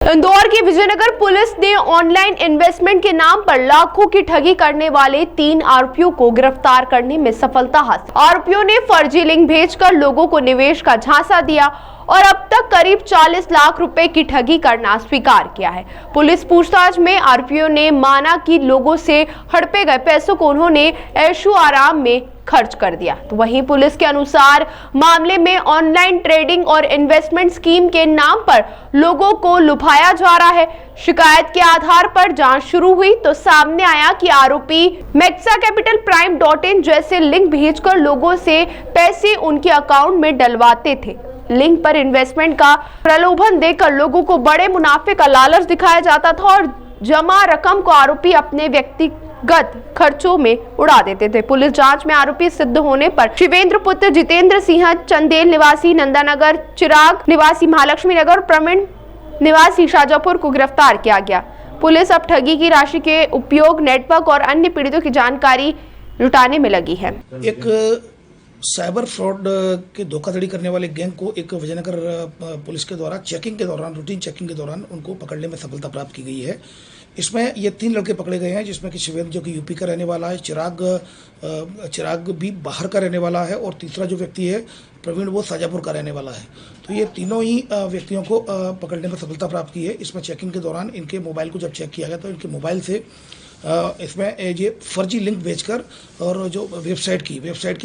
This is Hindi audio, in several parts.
इंदौर की विजयनगर पुलिस ने ऑनलाइन इन्वेस्टमेंट के नाम पर लाखों की ठगी करने वाले 3 आरोपियों को गिरफ्तार करने में सफलता हासिल। आरोपियों ने फर्जी लिंक भेजकर लोगों को निवेश का झांसा दिया और अब तक करीब 40 लाख रुपए की ठगी करना स्वीकार किया है। पुलिस पूछताछ में आरोपियों ने माना कि लोगों से हड़पे गए पैसों को उन्होंने ऐशो आराम में खर्च कर दिया। तो वहीं पुलिस के अनुसार मामले में ऑनलाइन ट्रेडिंग और इन्वेस्टमेंट स्कीम के नाम पर लोगों को लुभाया जा रहा है। शिकायत के आधार पर जांच शुरू हुई तो सामने आया कि आरोपी maxacapitalprime.in जैसे लिंक भेजकर लोगों से पैसे उनके अकाउंट में डलवाते थे। लिंक पर इन्वेस्टमेंट का प्रलोभन देकर लोगों को बड़े मुनाफे का लालच दिखाया जाता था और जमा रकम को आरोपी अपने व्यक्तिगत खर्चों में उड़ा देते थे। पुलिस जांच में आरोपी सिद्ध होने पर शिवेंद्र पुत्र जितेंद्र सिंह चंदेल निवासी नंदानगर, चिराग निवासी महालक्ष्मी नगर और प्रवीण निवासी शाजापुर को गिरफ्तार किया गया। पुलिस अब ठगी की राशि के उपयोग नेटवर्क और अन्य पीड़ितों की जानकारी जुटाने में लगी है। एक साइबर फ्रॉड के धोखाधड़ी करने वाले गैंग को एक विजयनगर पुलिस के द्वारा चेकिंग के दौरान, रूटीन चेकिंग के दौरान उनको पकड़ने में सफलता प्राप्त की गई है। इसमें ये 3 लड़के पकड़े गए हैं, जिसमें कि शिवेंद्र जो कि यूपी का रहने वाला है, चिराग भी बाहर का रहने वाला है और तीसरा जो व्यक्ति है प्रवीण वो शाजापुर का रहने वाला है। तो ये तीनों ही व्यक्तियों को पकड़ने में सफलता प्राप्त की है। इसमें चेकिंग के दौरान इनके मोबाइल को जब चेक किया गया तो इनके मोबाइल से इसमें ये फर्जी लिंक भेजकर और जो वेबसाइट की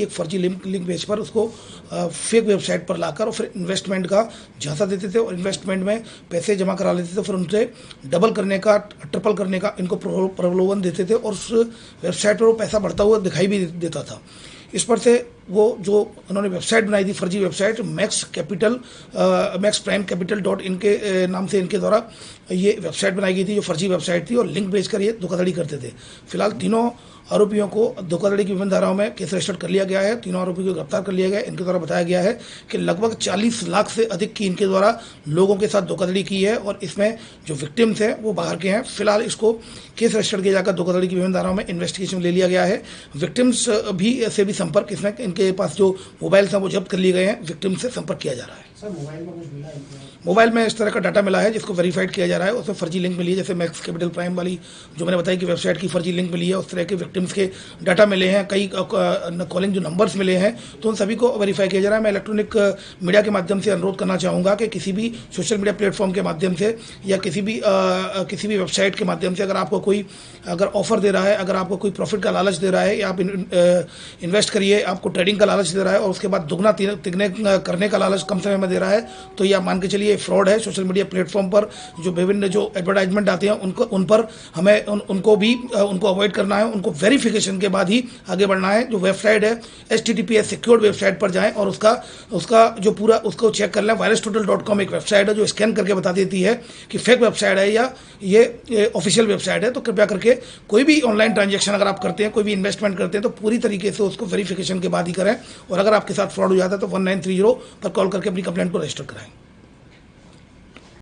एक फर्जी लिंक भेजकर उसको फेक वेबसाइट पर लाकर और फिर इन्वेस्टमेंट का झांसा देते थे और इन्वेस्टमेंट में पैसे जमा करा लेते थे। फिर उनसे डबल करने का, ट्रिपल करने का इनको प्रलोभन देते थे और उस वेबसाइट पर वो पैसा बढ़ता हुआ दिखाई भी देता था। इस पर से वो जो उन्होंने वेबसाइट बनाई थी, फर्जी वेबसाइट maxprimecapital.in के नाम से इनके द्वारा ये वेबसाइट बनाई गई थी, जो फर्जी वेबसाइट थी और लिंक भेजकर ये धोखाधड़ी करते थे। फिलहाल तीनों आरोपियों को धोखाधड़ी की विभिन्न धाराओं में केस रजिस्टर कर लिया गया है। तीनों आरोपियों को गिरफ्तार कर लिया गया है। इनके द्वारा बताया गया है कि लगभग 40 लाख से अधिक की इनके द्वारा लोगों के साथ धोखाधड़ी की है और इसमें जो विक्टिम्स हैं वो बाहर के हैं। फिलहाल इसको केस रजिस्टर किया जाकर धोखाधड़ी की विभिन्न धाराओं में इन्वेस्टिगेशन ले लिया गया है। विक्टिम्स से भी संपर्क, इसमें इनके पास जो मोबाइल हैं वो जब्त कर लिए गए हैं। विक्टिम से संपर्क किया जा रहा है। सर, मोबाइल में इस तरह का डाटा मिला है जिसको वेरीफाइड किया जा रहा है। उसमें फर्जी लिंक मिली है, जैसे मैक्स कैपिटल प्राइम वाली जो मैंने बताई कि वेबसाइट की फर्जी लिंक मिली है, उस तरह के विक्टिम्स के डाटा मिले हैं। कई कॉलिंग जो नंबर्स मिले हैं तो उन सभी को वेरीफाई किया जा रहा है। मैं इलेक्ट्रॉनिक मीडिया के माध्यम से अनुरोध करना चाहूँगा कि किसी भी सोशल मीडिया प्लेटफॉर्म के माध्यम से या किसी भी वेबसाइट के माध्यम से अगर आपको कोई ऑफर दे रहा है, अगर आपको कोई प्रॉफिट का लालच दे रहा है या आप इन्वेस्ट करिए, आपको ट्रेडिंग का लालच दे रहा है और उसके बाद दुगना तिगने करने का लालच कम समय में दे रहा है, तो ये आप मान के चलिए फ्रॉड है। सोशल मीडिया प्लेटफॉर्म पर जो विभिन्न जो एडवर्टाइजमेंट आते हैं उन पर हमें उनको अवॉइड करना है। उनको वेरिफिकेशन के बाद ही आगे बढ़ना है। जो वेबसाइट है HTTPS सिक्योर्ड वेबसाइट पर जाएं और उसका जो पूरा उसको चेक कर लें। virustotal.com एक वेबसाइट है जो स्कैन करके बता देती है कि फेक वेबसाइट है या ये ऑफिशियल वेबसाइट है। तो कृपया करके कोई भी ऑनलाइन ट्रांजैक्शन अगर आप करते हैं, कोई भी इन्वेस्टमेंट करते हैं तो पूरी तरीके से उसको वेरिफिकेशन के बाद ही करें और अगर आपके साथ फ्रॉड हो जाता है तो 1930 पर कॉल करके अपनी कंप्लेंट को रजिस्टर कराएं।